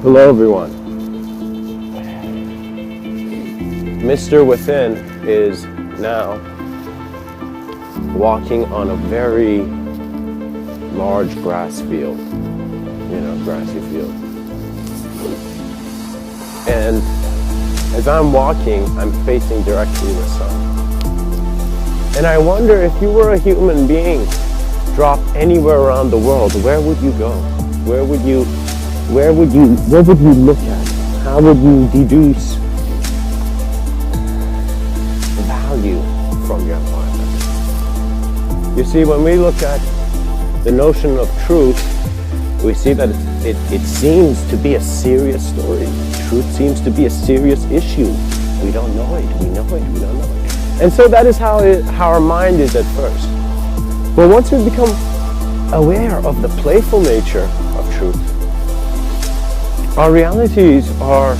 Hello everyone. Mr.Within is now walking on a very large grass field, grassy field. And as I'm walking, I'm facing directly the sun. And I wonder, if you were a human being, dropped anywhere around the world, where would you go? What would you look at? How would you deduce the value from your environment? You see, when we look at the notion of truth, we see that it seems to be a serious story. Truth seems to be a serious issue. We don't know it, we know it, we don't know it. And so that is how our mind is at first. But once we become aware of the playful nature of truth, our realities are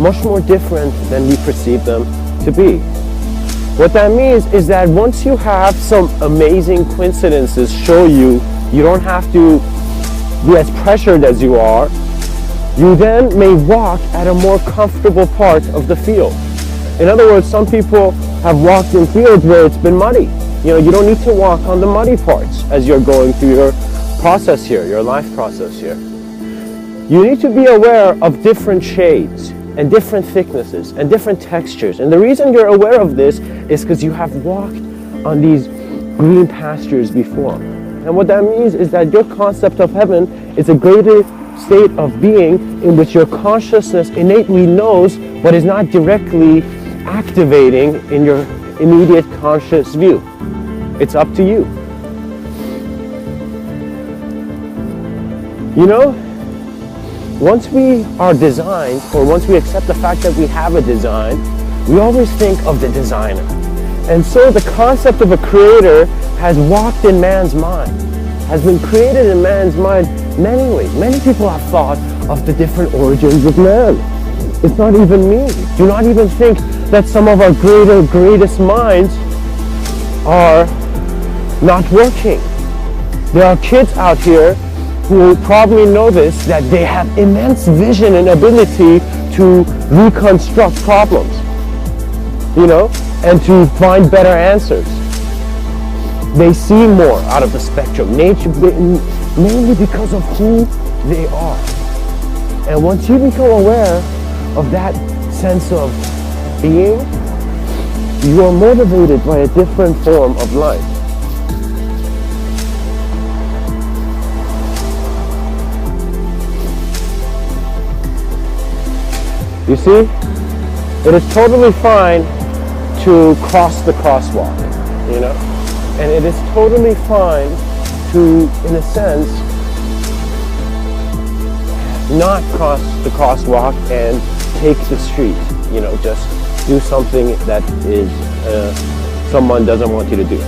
much more different than we perceive them to be. What that means is that once you have some amazing coincidences show you don't have to be as pressured as you are, you then may walk at a more comfortable part of the field. In other words, some people have walked in fields where it's been muddy. You don't need to walk on the muddy parts as you're going through your process here, your life process here. You need to be aware of different shades and different thicknesses and different textures. And the reason you're aware of this is because you have walked on these green pastures before. And what that means is that your concept of heaven is a greater state of being in which your consciousness innately knows but is not directly activating in your immediate conscious view. It's up to you. Once we are designed, or once we accept the fact that we have a design, we always think of the designer. And so the concept of a creator has walked in man's mind, has been created in man's mind many ways. Many people have thought of the different origins of man. It's not even me. Do not even think that some of our greatest minds are not working. There are kids out here who probably know this, that they have immense vision and ability to reconstruct problems, and to find better answers. They see more out of the spectrum, mainly because of who they are. And once you become aware of that sense of being, you are motivated by a different form of life. You see, it is totally fine to cross the crosswalk, and it is totally fine to, in a sense, not cross the crosswalk and take the street, just do something that is someone doesn't want you to do,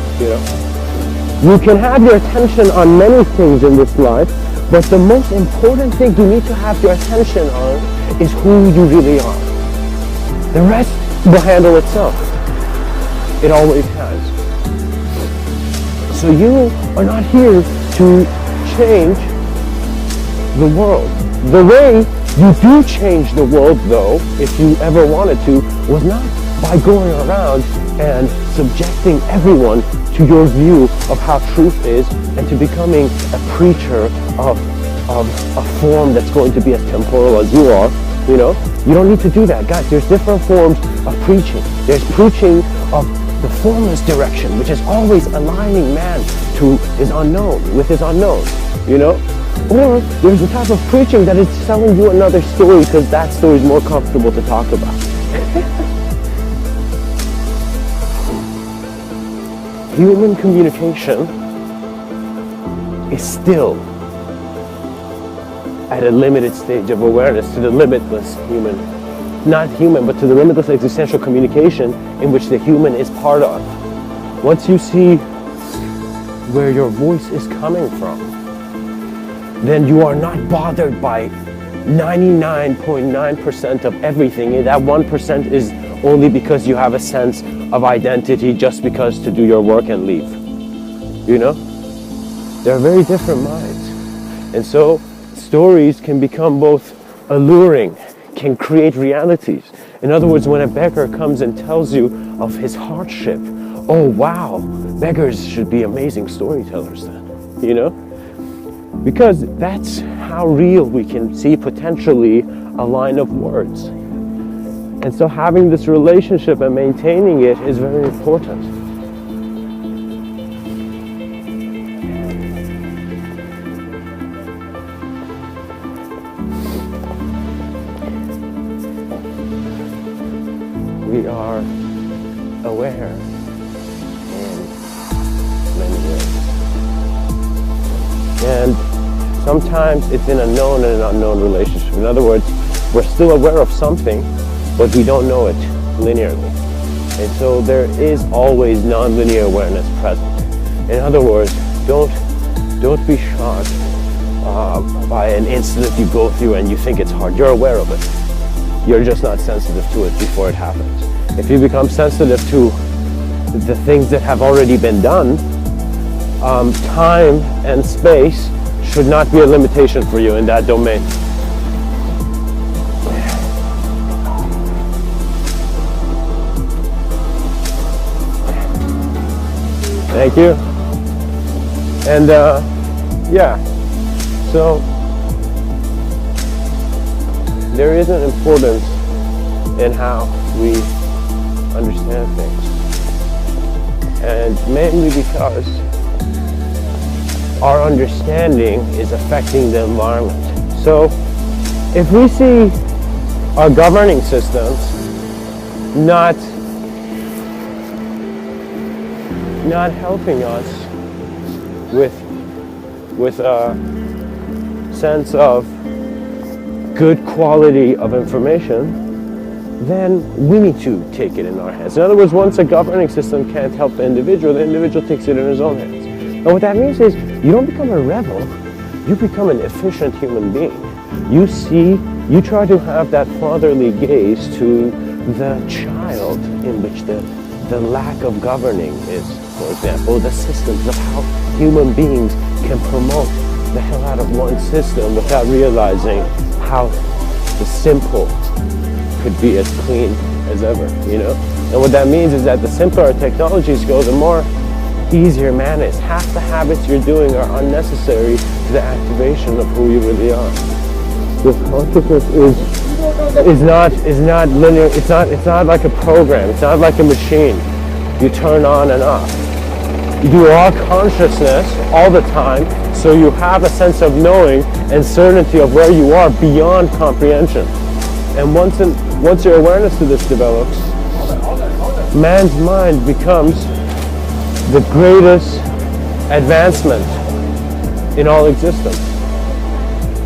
You can have your attention on many things in this life, but the most important thing you need to have your attention on is who you really are. The rest will handle itself. It always has. So you are not here to change the world. The way you do change the world, though, if you ever wanted to, was not by going around and subjecting everyone to your view of how truth is and to becoming a preacher of a form that's going to be as temporal as you are. You don't need to do that. Guys, there's different forms of preaching. There's preaching of the formless direction, which is always aligning man to his unknown, with his unknown, Or there's a type of preaching that is telling you another story because that story is more comfortable to talk about. Human communication is still at a limited stage of awareness to the limitless not human, but to the limitless existential communication in which the human is part of. Once you see where your voice is coming from, then you are not bothered by 99.9% of everything. That 1% is only because you have a sense of identity just because to do your work and leave. They're very different minds. And so stories can become both alluring, can create realities. In other words, when a beggar comes and tells you of his hardship, oh wow, beggars should be amazing storytellers then, you know? Because that's how real we can see potentially a line of words. And so having this relationship and maintaining it is very important. We are aware in many ways. And sometimes it's in a known and an unknown relationship. In other words, we're still aware of something, but we don't know it linearly. And so there is always non-linear awareness present. In other words, don't be shocked by an incident you go through and you think it's hard. You're aware of it. You're just not sensitive to it before it happens. If you become sensitive to the things that have already been done, time and space should not be a limitation for you in that domain. Thank you. And yeah, so there is an importance in how we understand things, and mainly because our understanding is affecting the environment. So if we see our governing systems not helping us with a sense of good quality of information, then we need to take it in our hands. In other words, once a governing system can't help the individual takes it in his own hands. And what that means is you don't become a rebel, you become an efficient human being. You try to have that fatherly gaze to the child in which the lack of governing is, for example, the systems of how human beings can promote the hell out of one system without realizing how the simple could be as clean as ever, you know? And what that means is that the simpler our technologies go, the more easier man is. Half the habits you're doing are unnecessary to the activation of who you really are. This consciousness is not linear. It's not like a program. It's not like a machine you turn on and off. You are consciousness all the time, so you have a sense of knowing and certainty of where you are beyond comprehension. And once your awareness to this develops, man's mind becomes the greatest advancement in all existence.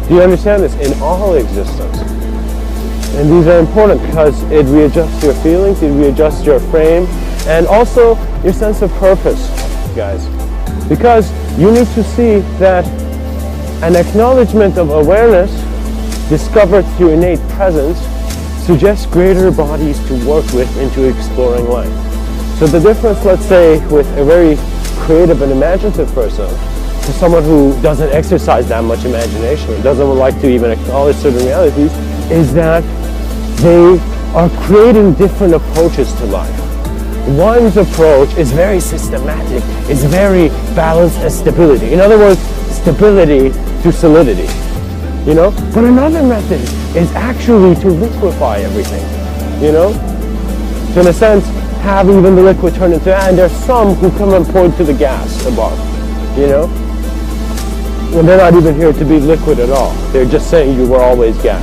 Do you understand this? In all existence. And these are important because it readjusts your feelings, it readjusts your frame, and also your sense of purpose, guys. Because you need to see that an acknowledgement of awareness discovered through innate presence suggests greater bodies to work with into exploring life. So the difference, let's say, with a very creative and imaginative person to someone who doesn't exercise that much imagination or doesn't like to even acknowledge certain realities is that they are creating different approaches to life. One's approach is very systematic, is very balanced and stability. In other words, stability to solidity, you know? But another method is actually to liquefy everything, you know? So in a sense, have even the liquid turn into air, and there's some who come and point to the gas above, you know? When they're not even here to be liquid at all. They're just saying you were always gas.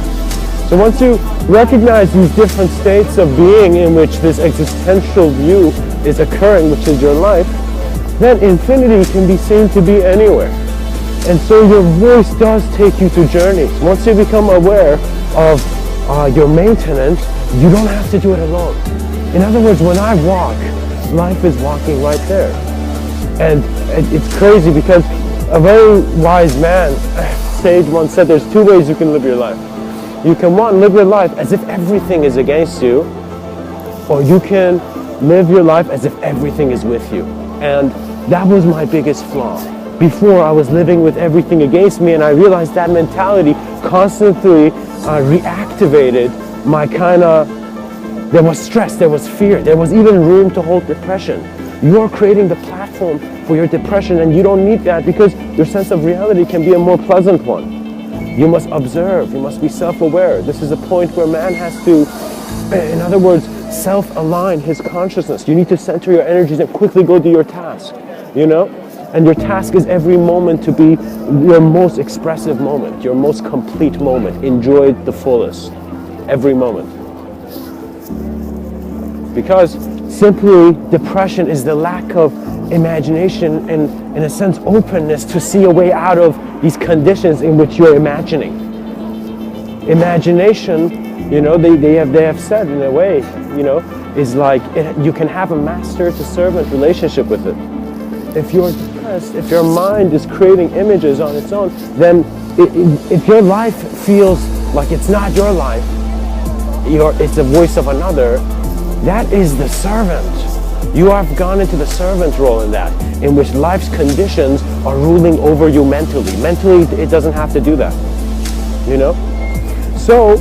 So once you recognize these different states of being in which this existential view is occurring, which is your life, then infinity can be seen to be anywhere. And so your voice does take you to journeys. Once you become aware of your maintenance, you don't have to do it alone. In other words, when I walk, life is walking right there. And it's crazy because a very wise man, sage once said, there's two ways you can live your life. You can, one, live your life as if everything is against you, or you can live your life as if everything is with you. And that was my biggest flaw. Before, I was living with everything against me, and I realized that mentality constantly reactivated my there was stress, there was fear, there was even room to hold depression. You're creating the platform for your depression, and you don't need that because your sense of reality can be a more pleasant one. You must observe, you must be self-aware. This is a point where man has to, in other words, self-align his consciousness. You need to center your energies and quickly go do your task, you know? And your task is every moment to be your most expressive moment, your most complete moment. Enjoy it the fullest, every moment. Because simply depression is the lack of imagination and, in a sense, openness to see a way out of these conditions in which you're imagining. Imagination, you know, they have said in a way, you know, is like you can have a master to servant relationship with it. If you're depressed, if your mind is creating images on its own, then if your life feels like it's not your life, it's the voice of another, that is the servant. You have gone into the servant role in that, in which life's conditions are ruling over you mentally. Mentally, it doesn't have to do that, you know? So,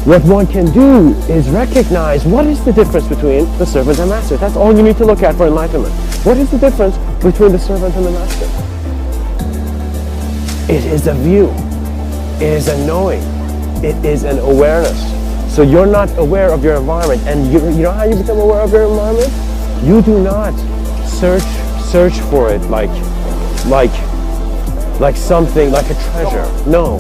what one can do is recognize what is the difference between the servant and master. That's all you need to look at for enlightenment. What is the difference between the servant and the master? It is a view. It is a knowing. It is an awareness. So you're not aware of your environment, and you know how you become aware of your environment? You do not search for it like something, like a treasure. No.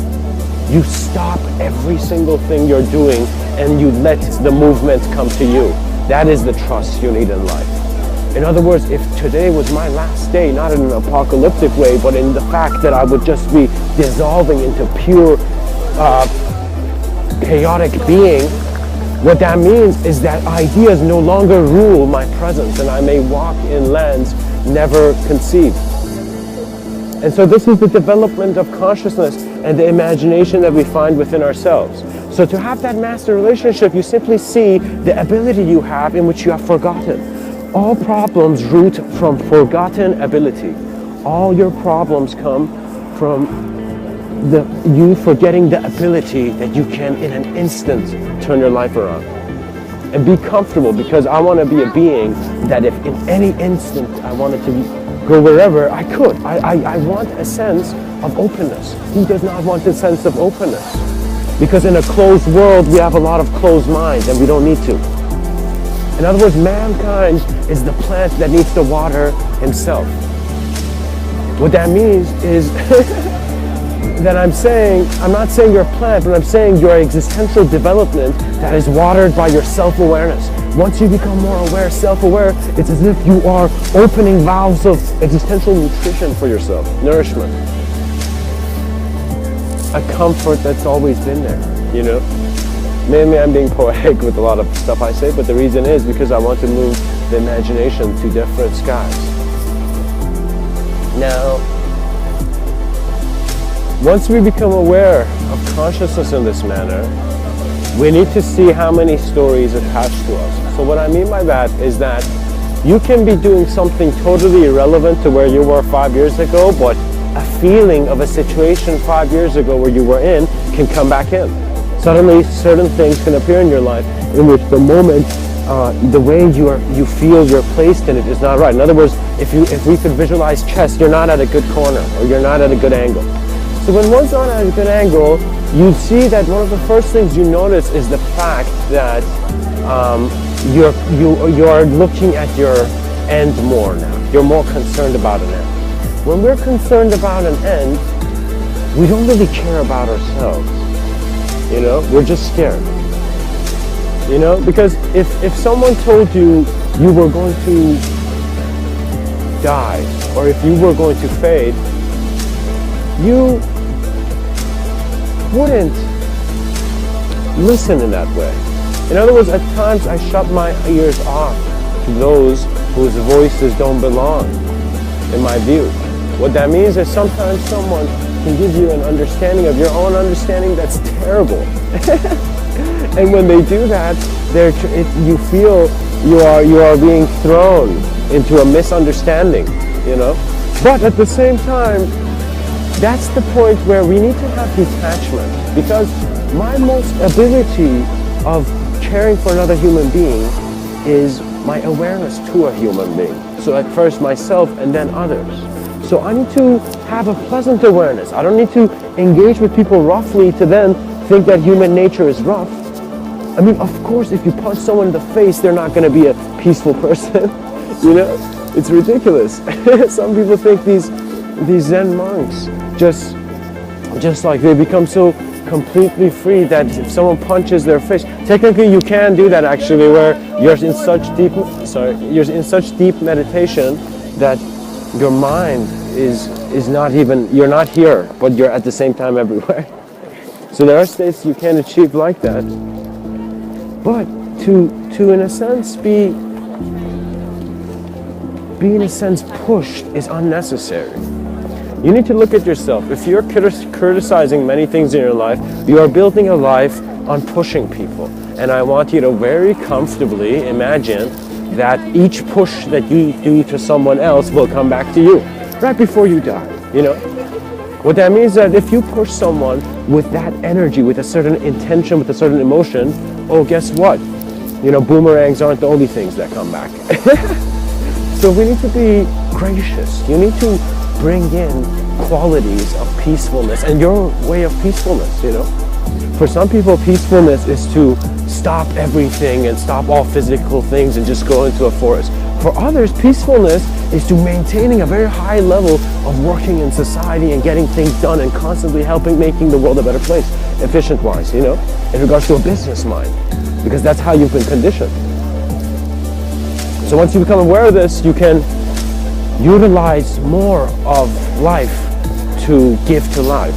You stop every single thing you're doing and you let the movement come to you. That is the trust you need in life. In other words, if today was my last day, not in an apocalyptic way, but in the fact that I would just be dissolving into pure chaotic being, what that means is that ideas no longer rule my presence, and I may walk in lands never conceived. And so this is the development of consciousness and the imagination that we find within ourselves. So to have that master relationship, you simply see the ability you have in which you have forgotten. All problems root from forgotten ability. All your problems come from you forgetting the ability that you can in an instant turn your life around. And be comfortable, because I want to be a being that if in any instant I wanted to go wherever, I could. I want a sense of openness. Who does not want a sense of openness? Because in a closed world, we have a lot of closed minds and we don't need to. In other words, mankind is the plant that needs to water himself. What that means is that I'm not saying you're a plant, but I'm saying your existential development that is watered by your self-awareness. Once you become more aware, self-aware, it's as if you are opening valves of existential nutrition for yourself, nourishment. A comfort that's always been there, you know? Maybe I'm being poetic with a lot of stuff I say, but the reason is because I want to move the imagination to different skies. Now, once we become aware of consciousness in this manner, we need to see how many stories attached to us. So what I mean by that is that you can be doing something totally irrelevant to where you were 5 years ago, but a feeling of a situation 5 years ago where you were in can come back in. Suddenly, certain things can appear in your life in which the moment, the way you feel you're placed in it is not right. In other words, if we could visualize chess, you're not at a good corner or you're not at a good angle. So when one's not at a good angle, you see that one of the first things you notice is the fact that you are looking at your end more now. You're more concerned about an end. When we're concerned about an end, we don't really care about ourselves. You know, we're just scared. You know, because if someone told you you were going to die, or if you were going to fade, you wouldn't listen in that way. In other words, at times I shut my ears off to those whose voices don't belong, in my view. What that means is sometimes someone can give you an understanding of your own understanding that's terrible. And when they do that, you feel you are being thrown into a misunderstanding, you know. But at the same time, that's the point where we need to have detachment, because my most ability of caring for another human being is my awareness to a human being. So at first myself and then others. So I need to have a pleasant awareness. I don't need to engage with people roughly to then think that human nature is rough. I mean, of course, if you punch someone in the face, they're not going to be a peaceful person. You know, it's ridiculous. Some people think these Zen monks just like they become so completely free that if someone punches their face, technically you can do that actually, where you're in such deep meditation that your mind is not even, you're not here, but you're at the same time everywhere. So there are states you can achieve like that. But to in a sense be in a sense pushed is unnecessary. You need to look at yourself. If you're criticizing many things in your life, you are building a life on pushing people. And I want you to very comfortably imagine that each push that you do to someone else will come back to you right before you die, you know? What that means is that if you push someone with that energy, with a certain intention, with a certain emotion, oh, guess what? You know, boomerangs aren't the only things that come back. So we need to be gracious. You need to bring in qualities of peacefulness and your way of peacefulness, you know. For some people, peacefulness is to stop everything and stop all physical things and just go into a forest. For others, peacefulness is to maintaining a very high level of working in society and getting things done and constantly helping making the world a better place, efficient-wise, you know, in regards to a business mind, because that's how you've been conditioned. So once you become aware of this, you can utilize more of life to give to life.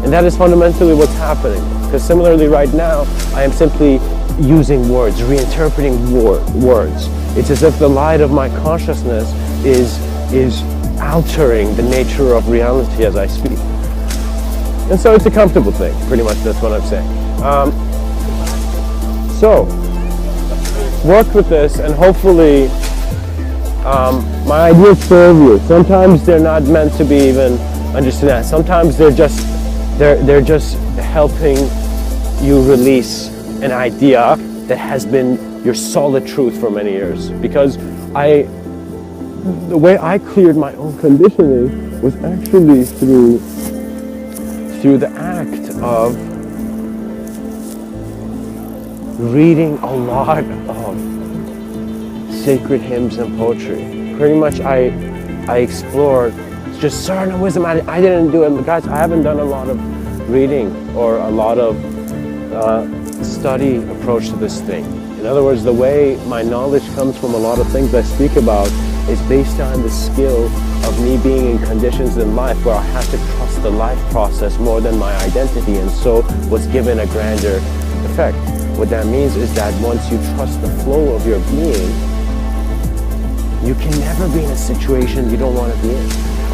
And that is fundamentally what's happening. Because similarly right now, I am simply using words, reinterpreting words. It's as if the light of my consciousness is altering the nature of reality as I speak. And so it's a comfortable thing, pretty much that's what I'm saying. So, work with this and hopefully my ideas serve you. Sometimes they're not meant to be even understood that. Sometimes they're just helping you release an idea that has been your solid truth for many years. Because the way I cleared my own conditioning was actually through the act of reading a lot of sacred hymns and poetry. Pretty much I explored just certain wisdom. I didn't do it, guys. I haven't done a lot of reading or a lot of study approach to this thing. In other words, the way my knowledge comes from a lot of things I speak about is based on the skill of me being in conditions in life where I have to trust the life process more than my identity, and so was given a grander effect. What that means is that once you trust the flow of your being, you can never be in a situation you don't want to be in.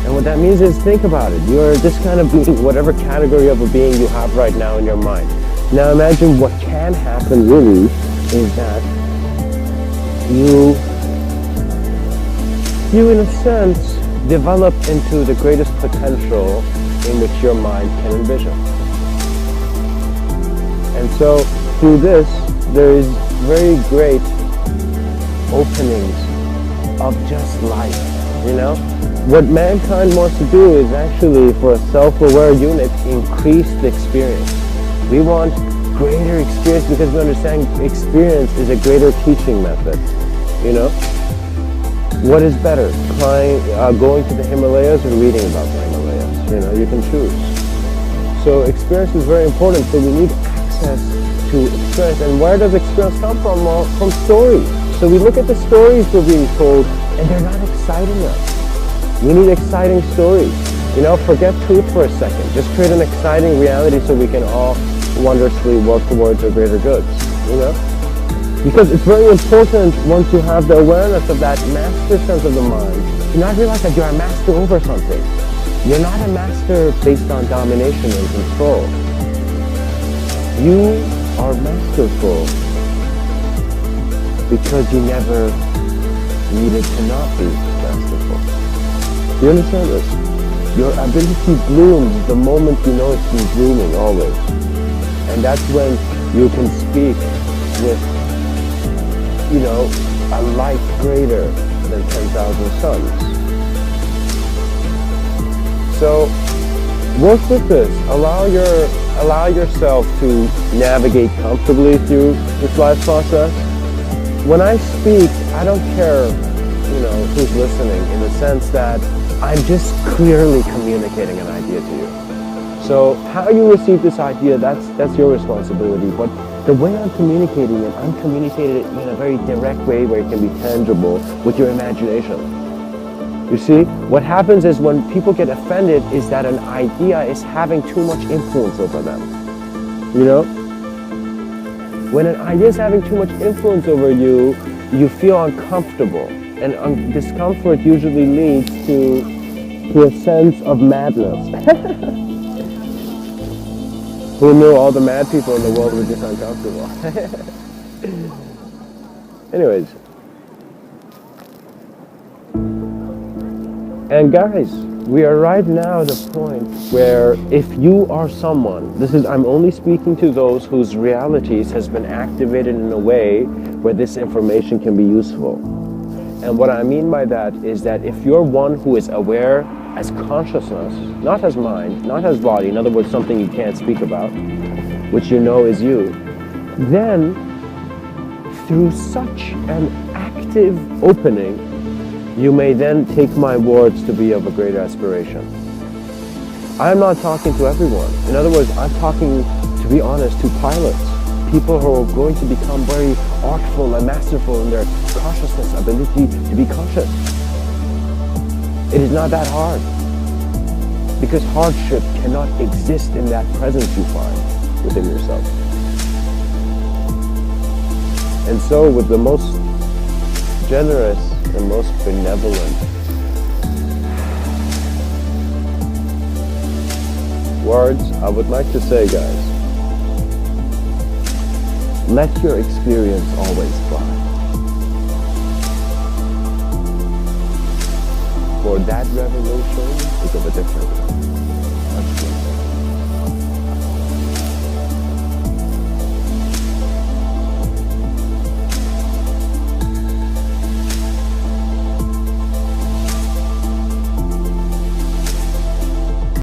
And what that means is, think about it. You're this kind of being, whatever category of a being you have right now in your mind. Now imagine what can happen really is that you in a sense develop into the greatest potential in which your mind can envision. And so through this, there is very great openings of just life, you know? What mankind wants to do is actually, for a self-aware unit, increase the experience. We want greater experience because we understand experience is a greater teaching method, you know? What is better, going to the Himalayas or reading about the Himalayas? You know, you can choose. So experience is very important, so we need access to experience. And where does experience come from? Well, from stories. So we look at the stories we're being told, and they're not exciting us. We need exciting stories. You know, forget truth for a second. Just create an exciting reality so we can all wondrously work towards a greater good, you know? Because it's very important, once you have the awareness of that master sense of the mind, to not realize that you're a master over something. You're not a master based on domination and control. You are masterful because you never needed to not be masterful. Do you understand this? Your ability blooms the moment you know it's been blooming always. And that's when you can speak with, a light greater than 10,000 suns. So work with this. Allow yourself to navigate comfortably through this life process. When I speak, I don't care, who's listening, in the sense that I'm just clearly communicating an idea to you. So how you receive this idea, that's your responsibility. But the way I'm communicating it, I'm communicating it in a very direct way where it can be tangible with your imagination. You see, what happens is when people get offended is that an idea is having too much influence over them. When an idea is having too much influence over you, you feel uncomfortable. And discomfort usually leads to a sense of madness. Who knew all the mad people in the world were just uncomfortable? Anyways. And guys, we are right now at a point where if you are someone, I'm only speaking to those whose realities has been activated in a way where this information can be useful. And what I mean by that is that if you're one who is aware as consciousness, not as mind, not as body, in other words, something you can't speak about, which you know is you, then through such an active opening, you may then take my words to be of a greater aspiration. I'm not talking to everyone. In other words, I'm talking, to be honest, to pilots, people who are going to become very artful and masterful in their consciousness, ability to be conscious. It is not that hard, because hardship cannot exist in that presence you find within yourself. And so with the most generous and most benevolent words, I would like to say, guys, let your experience always fly. For that revolution is of a different kind.